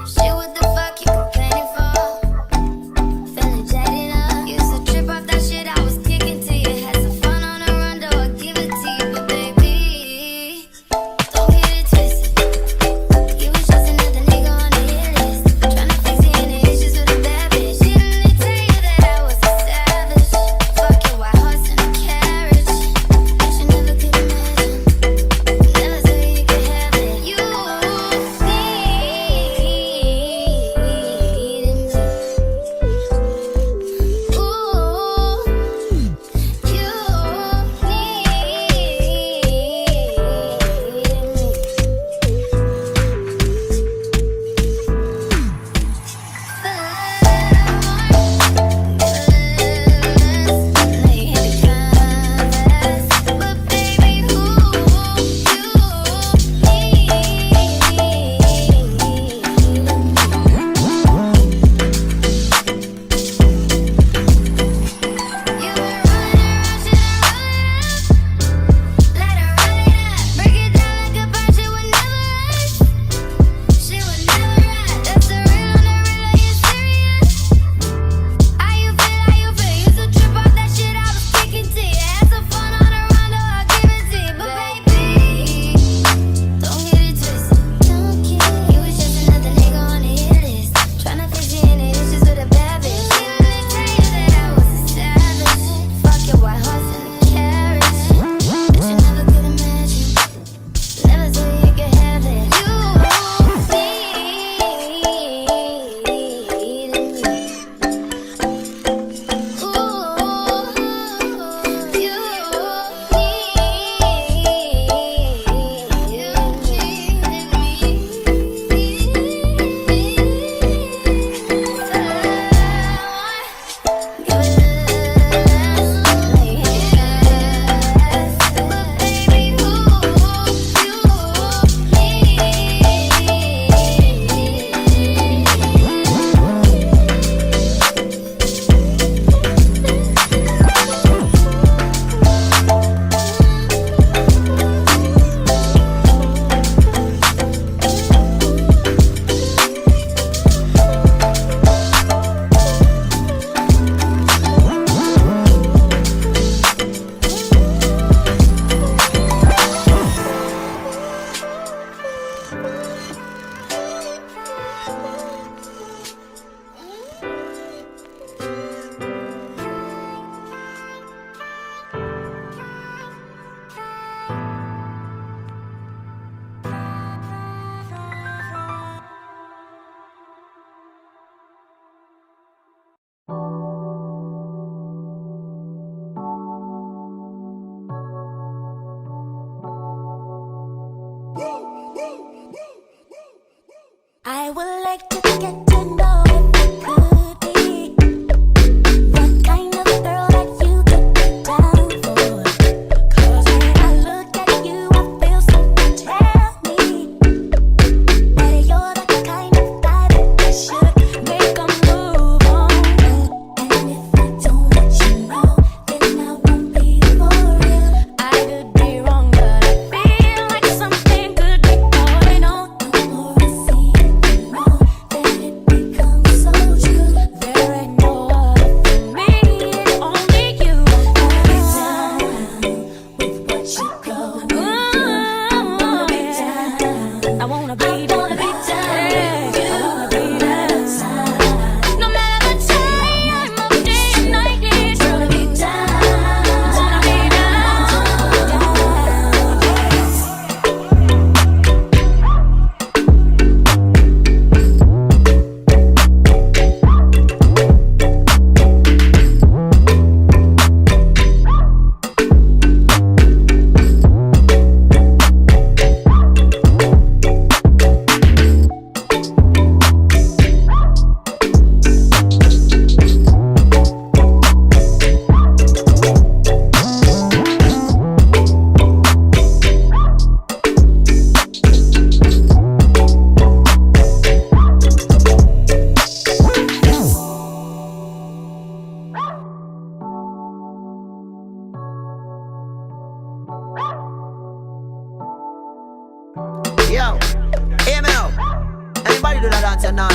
Shit, what the fuck you complaining for?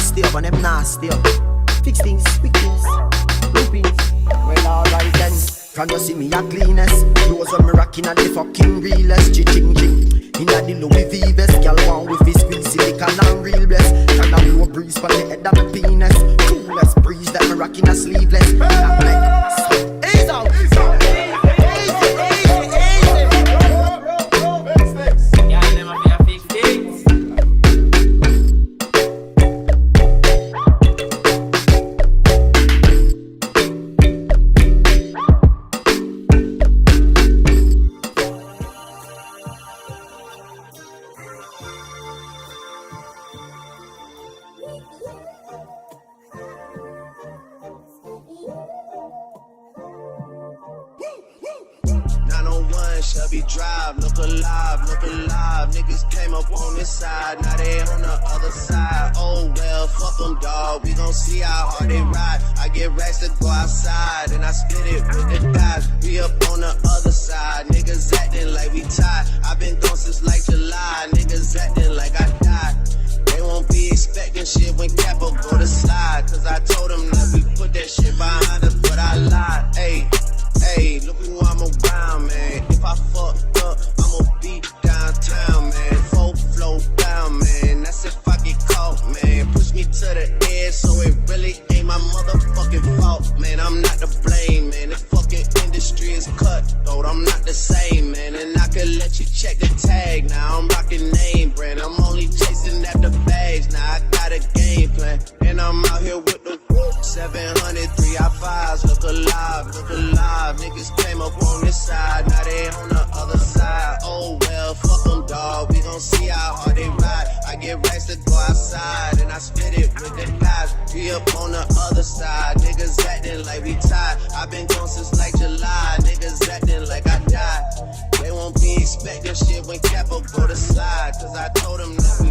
stay up and them nasty up. Fix things, quick things, loopings. Well, alright then. Can you see me a cleanest? Clothes when me rocking at the fucking realest. Ching-ching. Inna the Louis V vest, girl want with his squeeze silicone and real bless. Can a blow breeze for the head of my penis. Coolest breeze that me rocking a sleeveless. Not like ease out, ease out. Shelby Drive, look alive, look alive. Niggas came up on this side, now they on the other side. Oh well, fuck them, dawg. We gon' see how hard they ride. I get racks to go outside, and I split it with the guys. We up on the other side, niggas acting like we tied. I been gone since like July, niggas acting like I died. They won't be expecting shit when Capo go to slide. Cause I told them that we put that shit behind us, but I lied. Hey, look who I'm around, man. If I fucked up, I'ma be downtown, man. Full flow down, man. That's if I get caught, man. Push me to the edge, so it really ain't my motherfucking fault, man. I'm not to blame, man. The fucking industry is cutthroat. I'm not the same, man. And I could let you check the tag. Now I'm rocking name brand. I'm only chasing after bags. Now I got a game plan, and I'm out here with the 700 3i5s. Look alive, look alive. Niggas came up on this side, now they on the other side. Oh well, fuck them, dawg. We gon' see how hard they ride. I get racks to go outside, and I split it with the guys. We up on the other side. Niggas acting like we tied. I been gone since like July. Niggas acting like I died. They won't be expecting shit when Capo go to slide. Cause I told them that we